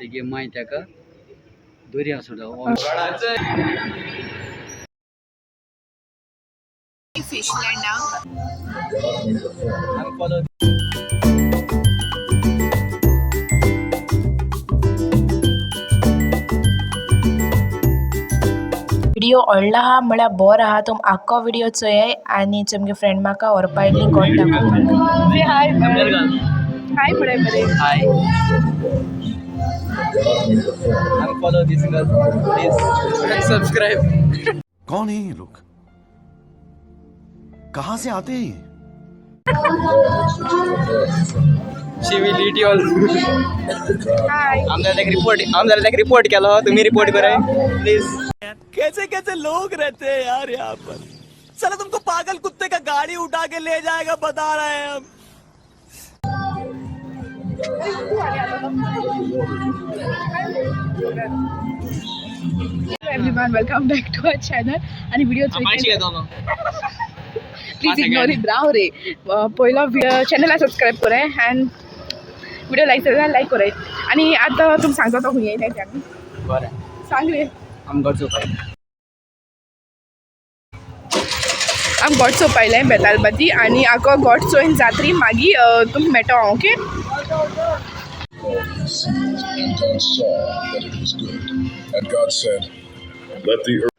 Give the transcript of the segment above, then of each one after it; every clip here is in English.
तेगे माय ताका दोरी आसोडा व्हिडिओ आवडला हा म्हळ्यार बोर आहा तुम आख्खो व्हिडिओ चोय आनी तुमगे फ्रेंड म्हाका व्हरपा येयली कोण दाखोवपाक हाय हाय बरे बरे hi follow this girl please subscribe कौन है ये लोग कहां से आते हैं ये? She will eat you all hi आमदार रिपोर्ट केलो तुम्ही रिपोर्ट कराय प्लीज कैसे कैसे लोग रहते हैं यार यहाँ पर। चलो तुमको पागल कुत्ते का गाड़ी उठा के ले जाएगा बता रहे हैं हम। Everyone welcome back to our channel आणि व्हिडिओ प्लीज इग्नोर इट राव रे पहिला चॅनलला सबस्क्राईब कराय अँड व्हिडिओ लाईक कराय आणि आता तुम सांगता तो हुई येईल आम्ही बरं सांग रे आम गडचो पाय आम गोड चोपायलें बेतालबाती आनी आको गोड चोयन जात्री मागी तुमकां मेळटा okay And God saw that it was good. And God said, let the earth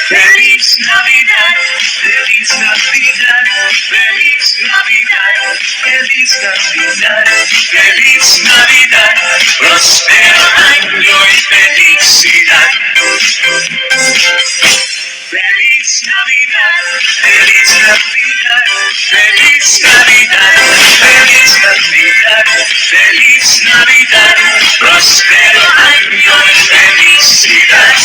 Feliz Navidad, Feliz Navidad, Feliz Navidad, Feliz Navidad, Feliz Navidad, próspero año y felicidad. Feliz Navidad, Feliz Navidad, Feliz Navidad, Feliz Navidad, Feliz Navidad, próspero año y felicidad.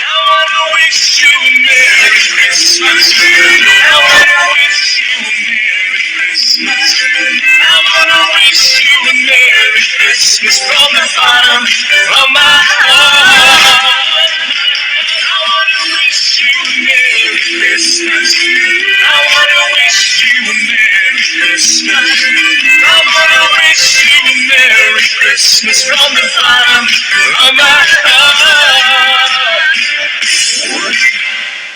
I wanna wish you a Merry Christmas. I wanna wish you a Merry Christmas. I wanna wish you a Merry Christmas from the bottom of my heart. I wanna wish you a Christmas. I wanna wish you a Merry Christmas. I wanna wish you a Merry Christmas from the bottom of my heart.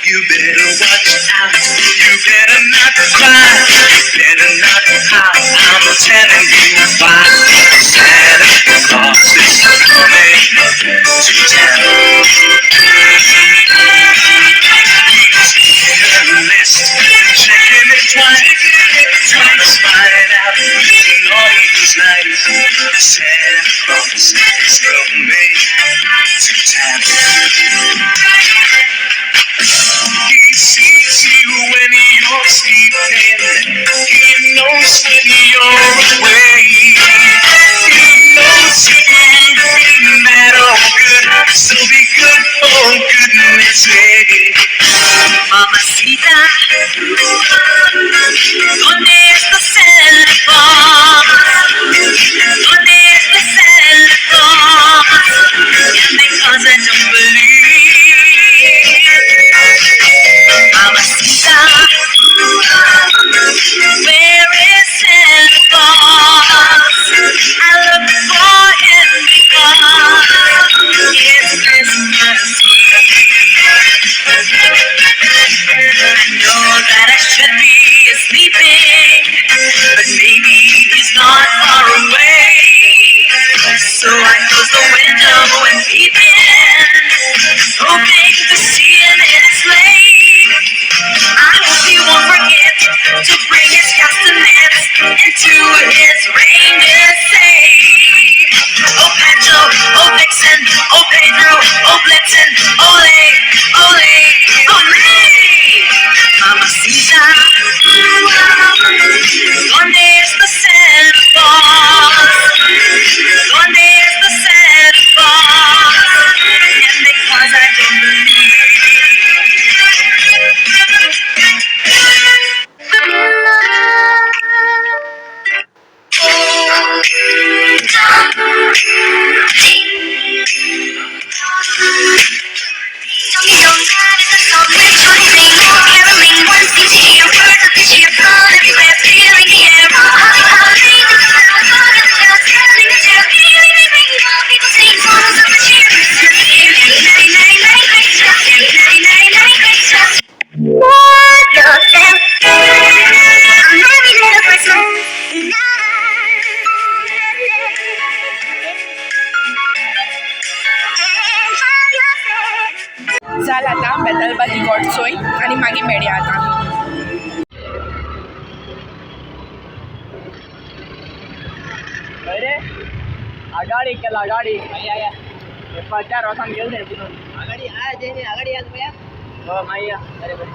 You better watch out. You better not cry. You better not pout. I'm telling you why. Santa Claus is coming to town. He's making a list and checking it twice. Trying to find out who's naughty, who's nice. Santa Claus is coming to town. He sees you when you're sleeping. He knows when you're awake. He knows you've been bad or good, so be good for goodness sake. Mamacita, ¿dónde está Santa Claus? ¿Dónde está Santa Claus? And because I don't believe, Mamacita, where is Santa Claus? I look for him because it's Christmas Eve. I know that I should be sleeping, but maybe he's not far away. So I close the window and peep in, hoping to see him in his sleigh. I hope he won't forget to bring his castanets into his reindeer sleigh. Oh Pancho, oh Vixen, oh Pedro, oh Blitzen, ole, ole, ole. Mamacita, ¿dónde está Santa Claus? ¿Dónde está Santa Claus? And because I don't झाला आता बेतलबाजी गोडसोय आणि मागीर मेळया आता. अरे आगाडी केला आगाडी चार वाजता गेलो आगाडी आगाडी आज भैया हो माई अरे बरे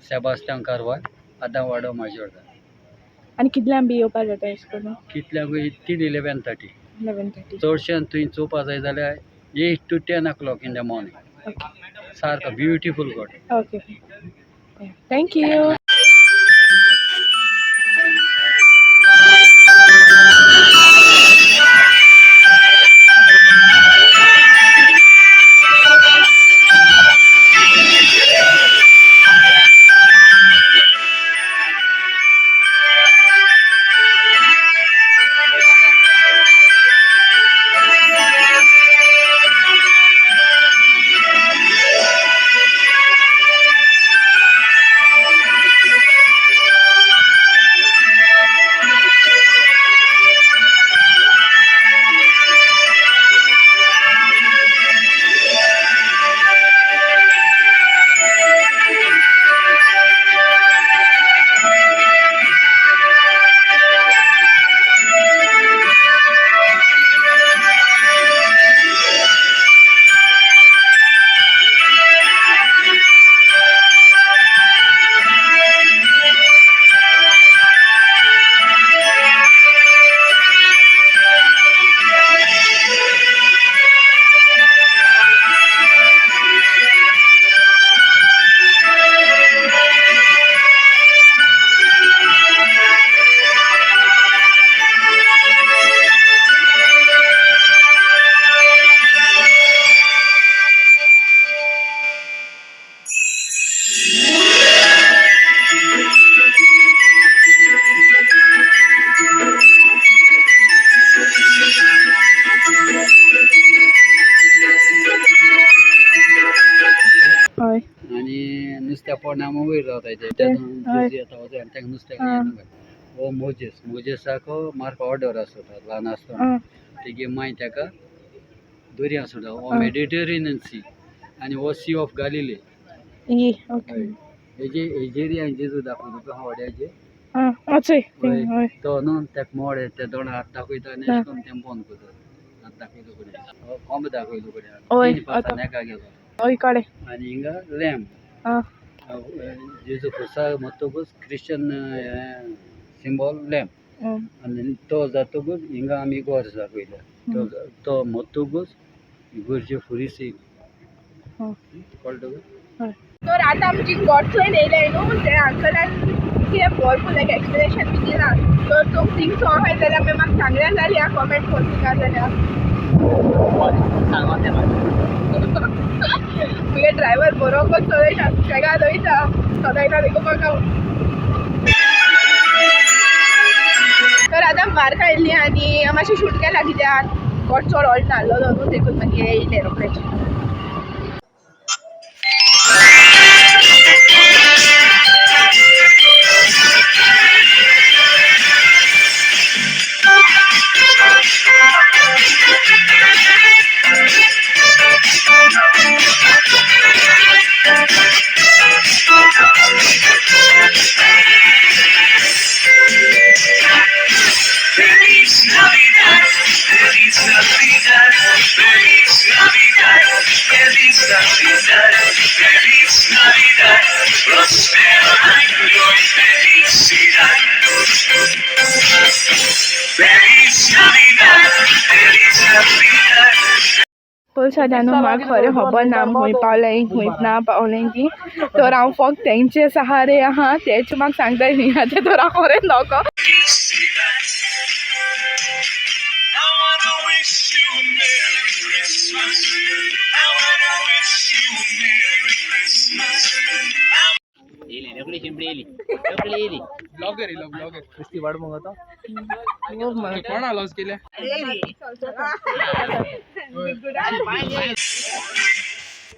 सेबास्टियन कारवार आदां वाडो माजोर्डा. आणि कितल्यांक बी येवपाक जाता अशें करून? कितल्याक 11:30 11:30. चडशें तुवें चोवपा जाय जाल्यार 8 to 10 o'clock in the morning. सारको ब्युटिफूल गॉड. Okay thank you. पोरण्या वयर रावता तेतून जुजी येता वचून आनी तांकां नुस्तें येना हो मोजेसाको मार्क ऑर्डर आसता ल्हान आसतना तेगे मागीर ताका दर्या सोडा हो मेडिटेरेनियन सी आनी हो सी ऑफ गॅलिली हेजेर जेजू दाखयलो तुका व्हड्याचेर तो न्हू ताका मोड ते दोन हात दाखयता आनी अशें करून तें बंद करता हात दाखयलो कडेन कोंब दाखयलो कडेन पासा नेका गेलो आनी हिंगा लॅम्प जेजू क्रिस्ता मत्तकूच क्रिश्चन सिंबॉल लॅम्प आनी तो जातकूच हिंगा आमी गोर दाखयल्या तो मत्तकूच इगोर्जे फुरीस कळटा तर आतां आमची गॉड्सलायन येयले न्हू ते हांगसरल्यान कितें भरपूर लायक एक्सप्लेनेशन बी दिना तर तुम थिंग सो आहाय जाल्यार मागीर म्हाका सांगल्या जाल्यार कॉमेंट करून थिंगा जाल्यार मुगे ड्रायव्हर बरोबर चलयता सुशेगाद वयता सदांयता देखो म्हाका तर आतां मार्का येयल्ली आनी मातशें शूट केला कित्याक गॉड चड व्हड नाहलोलो न्हू देखून मागीर येयले रोखडेच Feliz Navidad, Feliz Navidad, Feliz Navidad, Feliz Navidad, Feliz Navidad, prospero año y felicidad. Feliz Navidad, Feliz Navidad. पयसांच्यानू म्हाका खरें खबर ना खूंय पावलें खूंय ना पावलें ती तर हांव फक्त तेंचे सहारे आहा तेच म्हाका सांगता न्ही आतां तर हांव खरें नोको I wanna wish you a Merry Christmas. I wanna wish you a Merry Christmas. Blogger नुस्ती वाट मग कोणा लॉस केल्या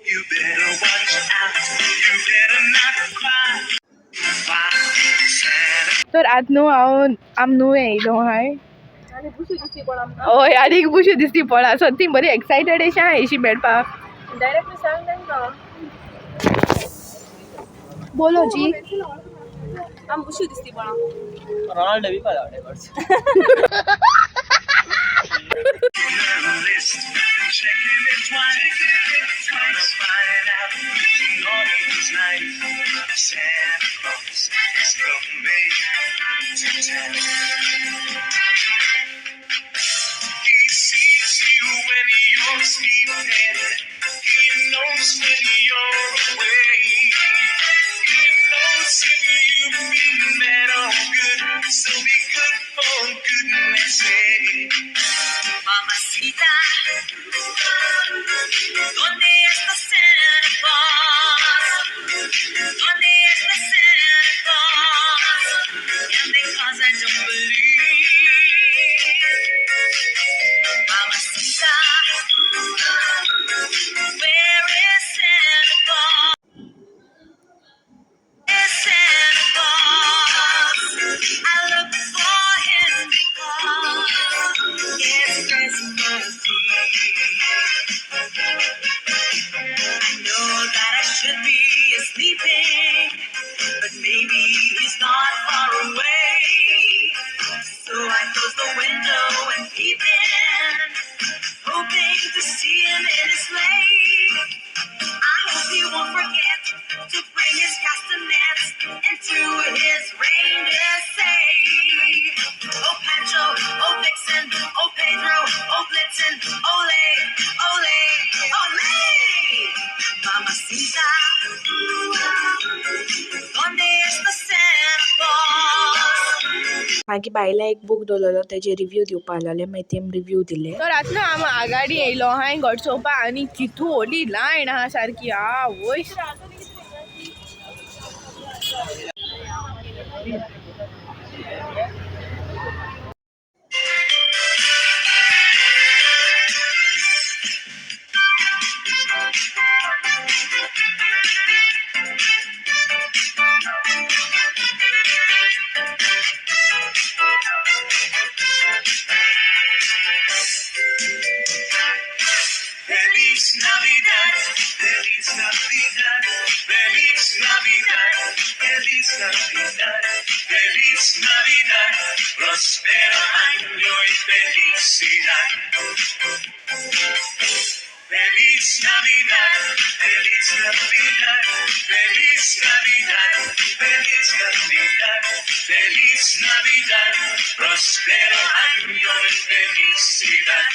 You better watch out. You better not cry. Santa. तर आतां न्हू आम न्हू येयलो हाय हय आनीक बुशी दिसती पळा सो बरी एक्सायटेड अशी आहा एशी मेळपाक डायरेक्ट सांग तांकां बोलो जी आम बुशी दिसती पळा रोनाल्डो बी पावला List and checking it twice. Gonna find out who's naughty, who's nice. Santa Claus is coming to town. He sees you when you're sleeping. He knows when you're awake. He knows if you've been bad or good. So be good for goodness sake. Mamacita, ¿dónde está Santa Claus? ¿Dónde está Santa Claus? And because I don't believe, Mamacita, where is Santa Claus? Is Santa Claus? I look for him because it's Christmas Eve. I know that I should be sleeping, but maybe he's not far away. So I close the window and peep in, hoping to see him in his sleigh. I hope he won't forget to bring his castanets and to his reindeer say, oh Pancho, oh Vixen, oh Pedro, oh Blitzen, ole, ole, ole. Mamacita, ¿dónde está Santa Claus? मागीर बायला एक book दवरलो तेजे review दिवपा लागले मागीर तेम review दिले तर आतां आम आगाडी येयलो हाय घट चोवपा आनी कितू व्हडली लायन आहा सारकी वय Navidad, Feliz Navidad, Feliz Navidad, Feliz Navidad, Feliz Navidad, próspero año y felicidad. Feliz Navidad, Feliz Navidad, Feliz Navidad, Feliz Navidad, Feliz Navidad, próspero año y felicidad.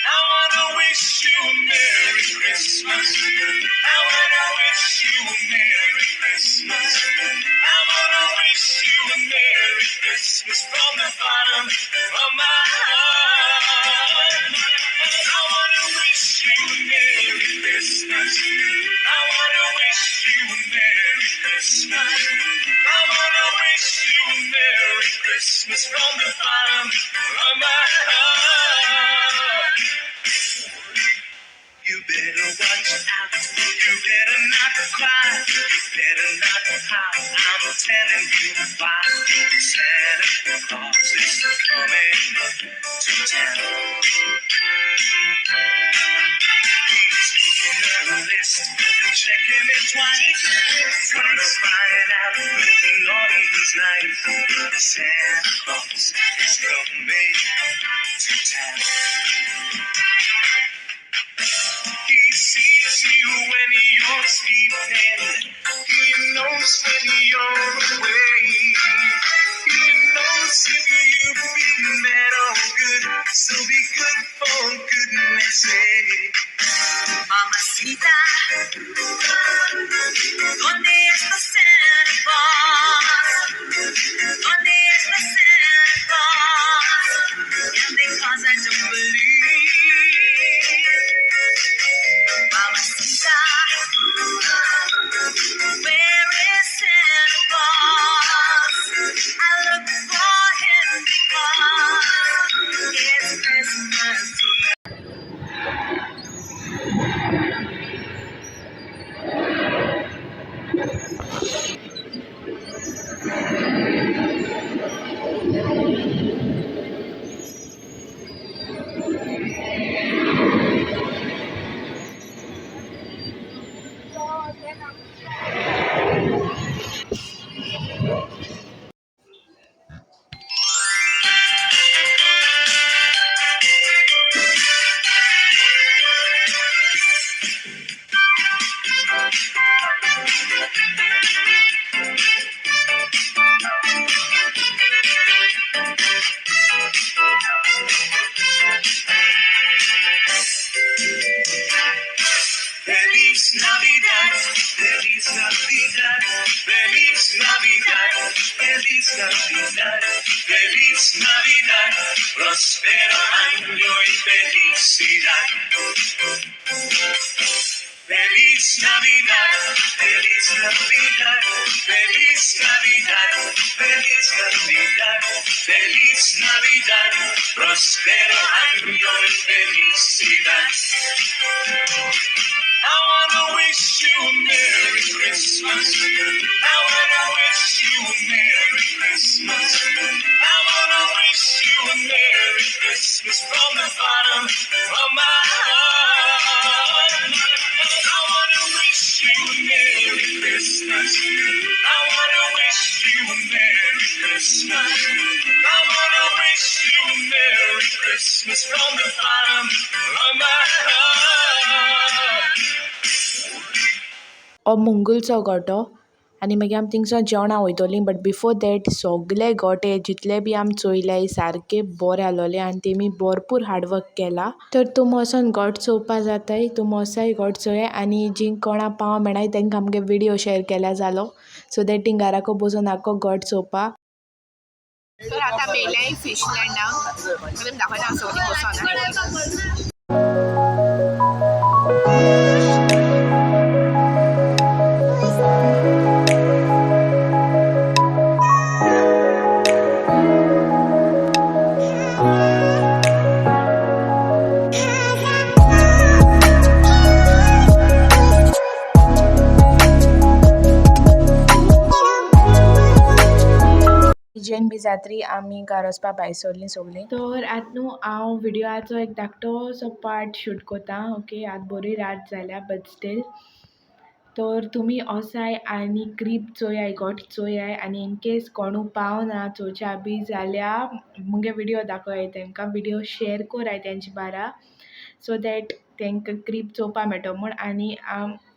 I wanna wish you a Merry Christmas. I wanna wish you a Merry Christmas. I wanna wish you a Merry Christmas from the bottom of my heart. I wanna wish you a Merry Christmas. I wanna wish you a Merry Christmas. I wanna wish you a Merry Christmas from the bottom of my heart. You better watch out. You better not cry. You better not pout. I'm telling you why. Santa Claus is coming to town. He's making a list and checking it twice. Trying to find out who's naughty, who's nice. Santa Claus is coming to town. He sees you when you're sleeping. He knows when you're awake. He knows if you've been bad or good. So be good for goodness sake. Mamacita, ¿dónde está Santa Claus? ¿Dónde está Santa Claus? And because I don't believe, Mamacita, where is Santa Claus? I look for him because it's Christmas Eve. Feliz Navidad, Feliz Navidad, Feliz Navidad, Feliz Navidad, Feliz Navidad, próspero año y felicidad. Feliz Navidad, Feliz Navidad, Feliz Navidad, Feliz Navidad, Feliz Navidad, próspero año y felicidad. I wanna wish you a Merry Christmas. I wanna wish you a Merry Christmas. I wanna wish you a Merry Christmas from the bottom of my heart. I wanna wish you a Merry Christmas. I wanna wish you a Merry Christmas. I wanna wish you a Merry Christmas from the bottom of my heart. हो मंगलचो गोठो आनी मागीर आमी थिंगसर जेवणां वयतलीं but before that सगळे गोठे जितले B आमी चोयले सारके बरे आसलोले आनी तेमी भरपूर हार्डवर्क केला तर तुमी वचोन गोठ चोवपा जाताय तुमी वसाय गोठ चोया आनी जी कोणा पाव मेळाय तांकां आमगे व्हिडिओ शेअर केल्या जालो सो दॅट तीं घराको बसून आख्खो गोठ चोवपा तर आतां मेले फिशलँडाक तुमी दाखयता सगळीं बसून जेन बी जाय रात्री आमी घरा वचपाक भायर सरलीं सगलीं. तर आतां न्हू हांव व्हिडियोचो एक धाकटोसो पार्ट शूट कोतां. ओके, आतां बरी रात जाल्या बट स्टील. तर तुमी वोसाय आनी क्रीप चोयाय, गोठ चोयाय आनी इन केस कोणू पावना चोवच्या बी जाल्यार मुगे व्हिडियो दाखोय तांकां, व्हिडियो शेअर कोराय तेंचे बारा सो दॅट तांकां क्रीप चोवपा मेळटो म्हूण. आनी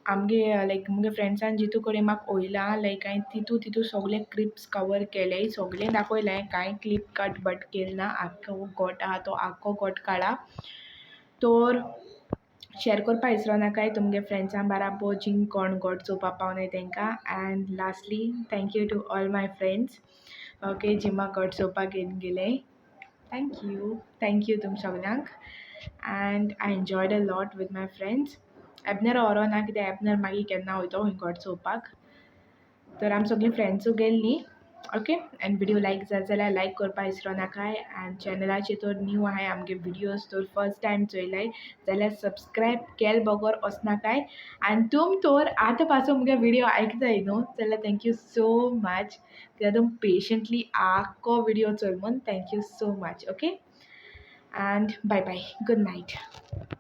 आमगे लायक मुगे फ्रेंड्सान जितू कडेन म्हाका वयलां लायक हांवें तितू सगळे क्लिप्स कवर केले, सगळें दाखयलें, कांय क्लिप कट बट केल ना. आख्खो गोठ आहा तो आख्खो गोठ काडा. तर शेअर करपा विसरो नाकाय तुमगे फ्रेंड्सां बाराबर जीं कोण गोठ चोवपा पावनाय तांकां. And lastly thank you to all my friends okay जीं म्हाका गोठ चोवपाक घेवन गेले. थँक्यू तुम सगल्यांक. And I enjoyed a lot with my friends. एबनर व्हरो ना कित्याक एबनर मागीर केन्ना वयतो खंय गोठ चोवपाक. तर आमी सगळीं फ्रेंड्सूय गेल्लीं. ओके, एंड व्हिडियो लायक जात जाल्यार लायक करपा विसरो नाकाय. एंड चॅनलाचेर तर न्यू आहाय आमगे व्हिडियोज तर फर्स्ट टायम चोयलाय जाल्यार सबस्क्रायब केल बगर वचनाकाय. आनी तुम तर आतां पासून मुगे व्हिडियो आयकताय न्हू जाल्यार थँक्यू सो मच कित्याक तुम पेशंटली आख्खो व्हिडियो चोयल म्हूण. Thank you so much. Okay, and bye bye, good night.